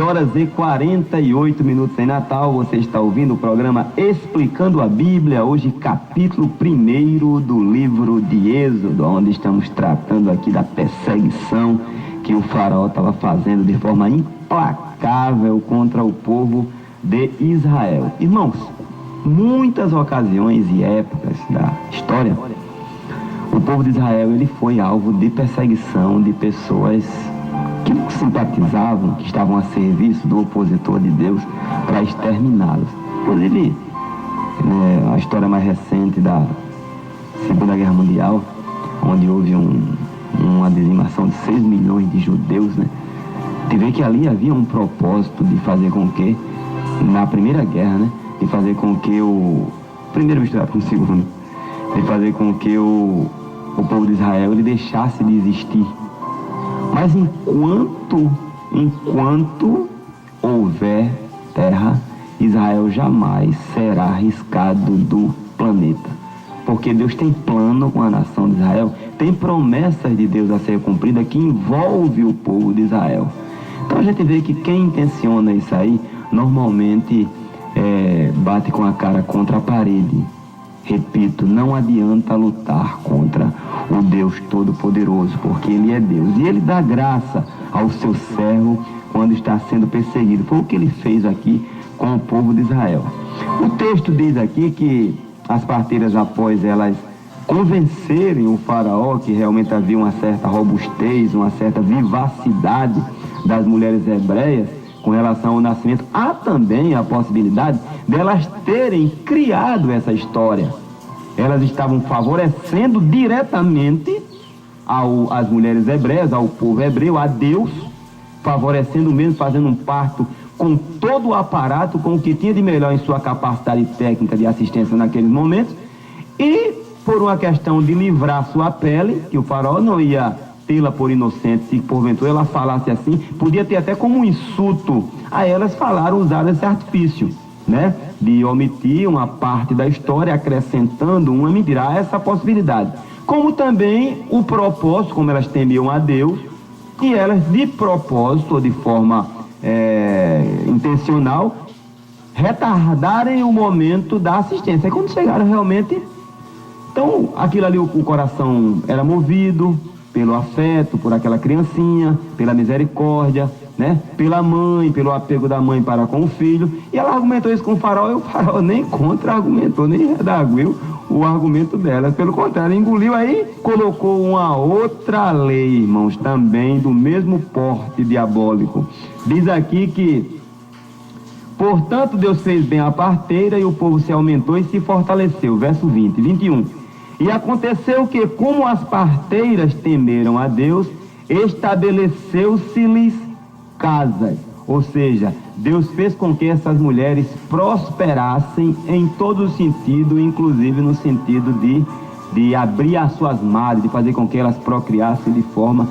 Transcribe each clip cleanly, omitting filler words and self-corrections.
6h48 em Natal. Você está ouvindo o programa Explicando a Bíblia, hoje capítulo 1 do livro de Êxodo, onde estamos tratando aqui da perseguição que o faraó estava fazendo de forma implacável contra o povo de Israel. Irmãos, muitas ocasiões e épocas da história, o povo de Israel ele foi alvo de perseguição de pessoas que simpatizavam, que estavam a serviço do opositor de Deus para exterminá-los. Inclusive, a história mais recente da Segunda Guerra Mundial, onde houve uma dizimação de 6 milhões de judeus, Te vê que ali havia um propósito de fazer com que, na Primeira Guerra, de fazer com que primeiro misturado com o segundo, de fazer com que o povo de Israel ele deixasse de existir. Mas enquanto houver terra, Israel jamais será arriscado do planeta. Porque Deus tem plano com a nação de Israel, tem promessas de Deus a ser cumprida que envolve o povo de Israel. Então a gente vê que quem intenciona isso aí, normalmente bate com a cara contra a parede. Repito, não adianta lutar contra o Deus Todo-Poderoso, porque Ele é Deus. E Ele dá graça ao seu servo quando está sendo perseguido. Foi o que Ele fez aqui com o povo de Israel. O texto diz aqui que as parteiras, após elas convencerem o faraó que realmente havia uma certa robustez, uma certa vivacidade das mulheres hebreias com relação ao nascimento, há também a possibilidade delas terem criado essa história. Elas estavam favorecendo diretamente às mulheres hebreias, ao povo hebreu, a Deus, favorecendo mesmo, fazendo um parto com todo o aparato, com o que tinha de melhor em sua capacidade técnica de assistência naqueles momentos, e por uma questão de livrar sua pele, que o faraó não ia tê-la por inocente, se porventura ela falasse assim, podia ter até como um insulto a elas falaram, usar esse artifício, de omitir uma parte da história, acrescentando uma mentira. Há essa possibilidade. Como também o propósito, como elas temiam a Deus, e elas de propósito, ou de forma intencional, retardarem o momento da assistência. E quando chegaram realmente, então aquilo ali, o coração era movido pelo afeto, por aquela criancinha, pela misericórdia, pela mãe, pelo apego da mãe para com o filho, e ela argumentou isso com o faraó, e o faraó nem contra-argumentou, nem redarguiu o argumento dela, pelo contrário, engoliu aí, colocou uma outra lei, irmãos, também do mesmo porte diabólico. Diz aqui que, portanto, Deus fez bem a parteira, e o povo se aumentou e se fortaleceu, verso 20, 21. E aconteceu que, como as parteiras temeram a Deus, estabeleceu-se-lhes casas, ou seja, Deus fez com que essas mulheres prosperassem em todo o sentido, inclusive no sentido de abrir as suas madres, de fazer com que elas procriassem de forma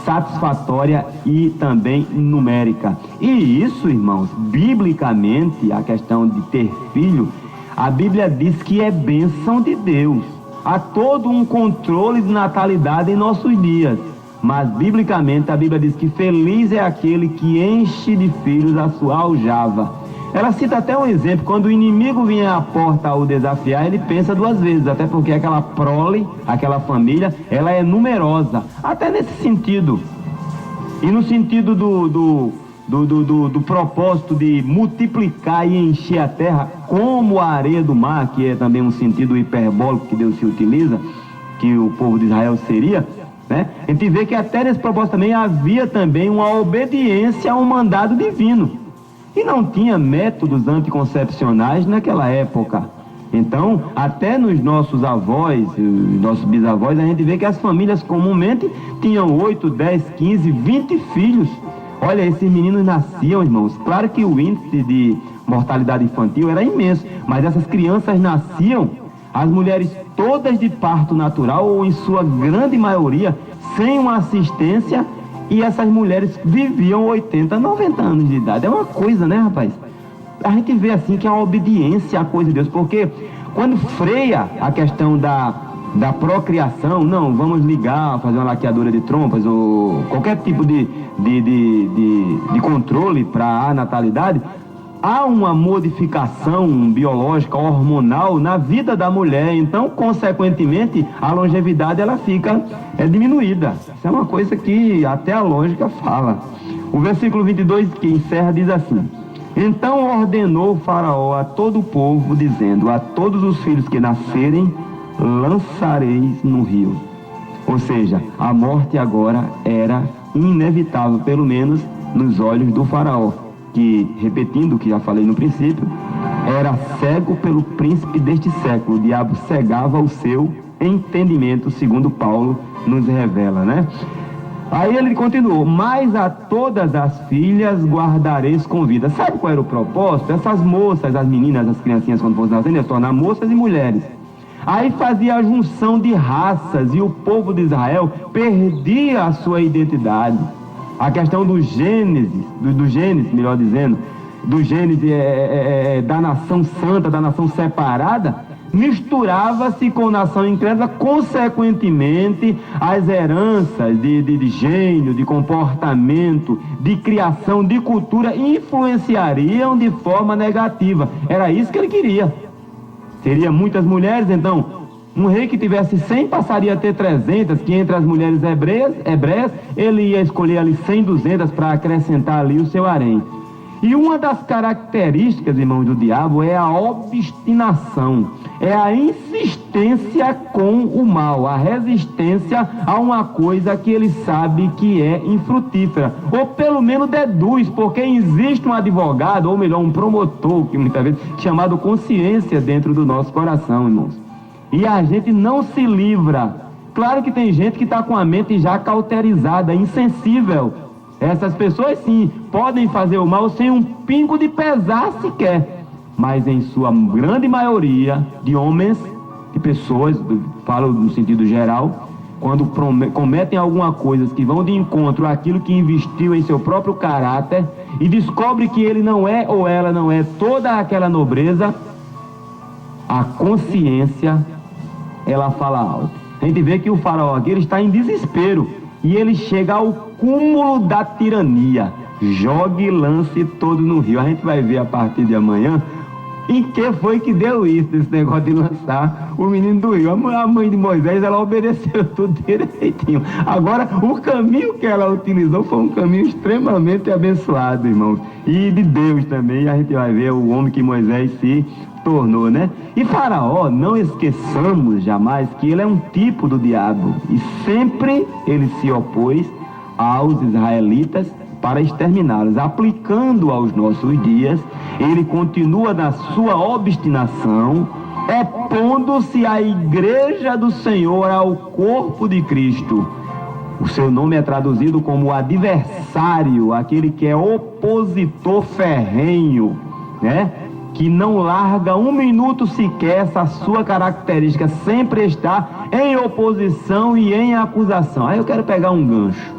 satisfatória e também numérica. E isso, irmãos, biblicamente, a questão de ter filho, a Bíblia diz que é bênção de Deus. Há todo um controle de natalidade em nossos dias. Mas, biblicamente, a Bíblia diz que feliz é aquele que enche de filhos a sua aljava. Ela cita até um exemplo: quando o inimigo vinha à porta ao desafiar, ele pensa duas vezes, até porque aquela prole, aquela família, ela é numerosa, até nesse sentido. E no sentido do propósito de multiplicar e encher a terra, como a areia do mar, que é também um sentido hiperbólico que Deus se utiliza, que o povo de Israel seria, a gente vê que até nesse propósito também havia também uma obediência a um mandado divino. E não tinha métodos anticoncepcionais naquela época. Então, até nos nossos avós, nossos bisavós, a gente vê que as famílias comumente tinham 8, 10, 15, 20 filhos. Olha, esses meninos nasciam, irmãos. Claro que o índice de mortalidade infantil era imenso, mas essas crianças nasciam, as mulheres todas de parto natural, ou em sua grande maioria, sem uma assistência, e essas mulheres viviam 80, 90 anos de idade. É uma coisa, rapaz? A gente vê assim que é uma obediência à coisa de Deus, porque quando freia a questão da da procriação, não, vamos ligar, fazer uma laqueadura de trompas ou qualquer tipo de controle para a natalidade, há uma modificação biológica, hormonal na vida da mulher, então, consequentemente, a longevidade ela fica diminuída. Isso é uma coisa que até a lógica fala. O versículo 22 que encerra diz assim: então ordenou o Faraó a todo o povo, dizendo: a todos os filhos que nascerem, lançareis no rio. Ou seja, a morte agora era inevitável, pelo menos nos olhos do Faraó, que, repetindo o que já falei no princípio, era cego pelo príncipe deste século. O diabo cegava o seu entendimento, segundo Paulo nos revela, né? Aí ele continuou: mas a todas as filhas guardareis com vida. Sabe qual era o propósito? Essas moças, as meninas, as criancinhas, quando fossem nascendo, iam se tornar moças e mulheres. Aí fazia a junção de raças e o povo de Israel perdia a sua identidade. A questão do Gênesis, melhor dizendo, do Gênesis da nação santa, da nação separada, misturava-se com nação incrédula. Consequentemente, as heranças de gênio, de comportamento, de criação, de cultura, influenciariam de forma negativa. Era isso que ele queria. Teria muitas mulheres, então, um rei que tivesse 100 passaria a ter 300, que entre as mulheres hebreias, ele ia escolher ali 100, 200 para acrescentar ali o seu harém. E uma das características, irmãos, do diabo é a obstinação, é a insistência com o mal, a resistência a uma coisa que ele sabe que é infrutífera, ou pelo menos deduz, porque existe um advogado, ou melhor, um promotor, que muitas vezes chamado consciência dentro do nosso coração, irmãos. E a gente não se livra. Claro que tem gente que está com a mente já cauterizada, insensível. Essas pessoas sim, podem fazer o mal sem um pingo de pesar sequer. Mas em sua grande maioria de homens, de pessoas, falo no sentido geral, quando cometem alguma coisa que vão de encontro àquilo que investiu em seu próprio caráter e descobre que ele não é ou ela não é toda aquela nobreza, a consciência, ela fala alto. A gente vê que o Faraó aqui, ele está em desespero e ele chega ao cúmulo da tirania. Jogue e lance todo no rio. A gente vai ver a partir de amanhã em que foi que deu isso, esse negócio de lançar o menino do rio. A mãe de Moisés, ela obedeceu tudo direitinho. Agora, o caminho que ela utilizou foi um caminho extremamente abençoado, irmãos, e de Deus também. A gente vai ver o homem que Moisés se tornou, né? E Faraó, não esqueçamos jamais que ele é um tipo do diabo, e sempre ele se opôs aos israelitas para exterminá-los. Aplicando aos nossos dias, ele continua na sua obstinação, opondo-se à igreja do Senhor, ao corpo de Cristo. O seu nome é traduzido como adversário, aquele que é opositor ferrenho, né? Que não larga um minuto sequer. Essa sua característica sempre está em oposição e em acusação. Aí eu quero pegar um gancho.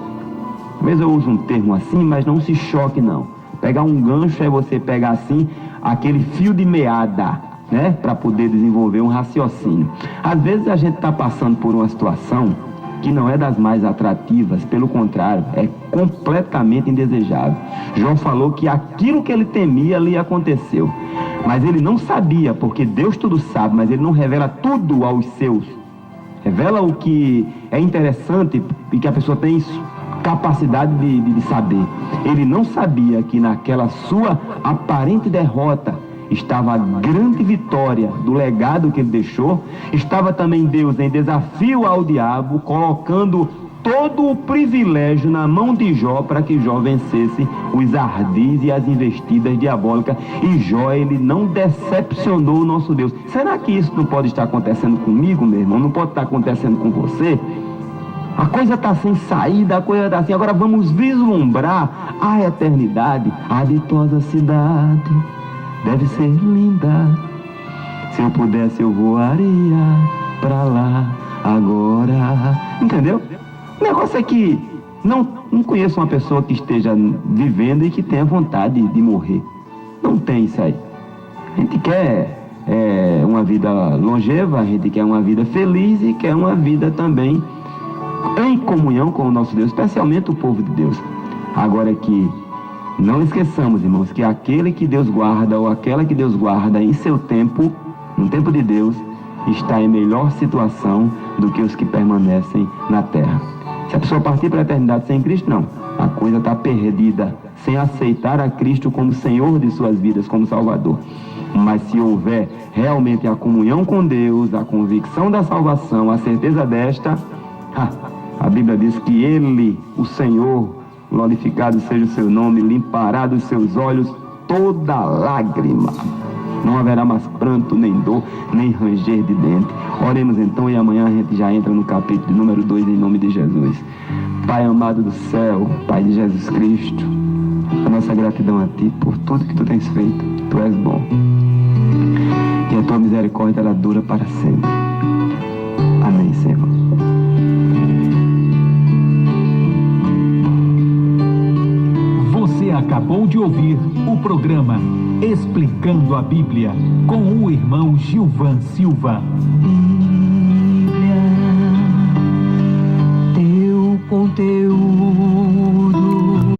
Talvez eu use um termo assim, mas não se choque não. Pegar um gancho é você pegar assim, aquele fio de meada, né? Para poder desenvolver um raciocínio. Às vezes a gente está passando por uma situação que não é das mais atrativas, pelo contrário, é completamente indesejável. João falou que aquilo que ele temia lhe aconteceu, mas ele não sabia, porque Deus tudo sabe, mas ele não revela tudo aos seus. Revela o que é interessante e que a pessoa tem capacidade de saber. Ele não sabia que naquela sua aparente derrota estava a grande vitória do legado que ele deixou. Estava também Deus em desafio ao diabo, colocando todo o privilégio na mão de Jó para que Jó vencesse os ardis e as investidas diabólicas. E Jó, ele não decepcionou o nosso Deus. Será que isso não pode estar acontecendo comigo, meu irmão? Não pode estar acontecendo com você? A coisa está sem saída, a coisa está assim. Agora vamos vislumbrar a eternidade. A ditosa cidade deve ser linda. Se eu pudesse, eu voaria pra lá agora. Entendeu? O negócio é que não conheço uma pessoa que esteja vivendo e que tenha vontade de morrer. Não tem isso aí. A gente quer uma vida longeva, a gente quer uma vida feliz e quer uma vida também em comunhão com o nosso Deus, especialmente o povo de Deus. Agora que não esqueçamos, irmãos, que aquele que Deus guarda ou aquela que Deus guarda em seu tempo, no tempo de Deus, está em melhor situação do que os que permanecem na terra. Se a pessoa partir para a eternidade sem Cristo, não. A coisa está perdida, sem aceitar a Cristo como Senhor de suas vidas, como Salvador. Mas se houver realmente a comunhão com Deus, a convicção da salvação, a certeza desta, a Bíblia diz que Ele, o Senhor, glorificado seja o seu nome, limpará dos seus olhos toda lágrima. Não haverá mais pranto, nem dor, nem ranger de dente. Oremos então e amanhã a gente já entra no capítulo número 2 em nome de Jesus. Pai amado do céu, Pai de Jesus Cristo, a nossa gratidão a Ti por tudo que Tu tens feito. Tu és bom. E a Tua misericórdia ela dura para sempre. Amém, Senhor. Você acabou de ouvir o programa Explicando a Bíblia com o irmão Gilvan Silva.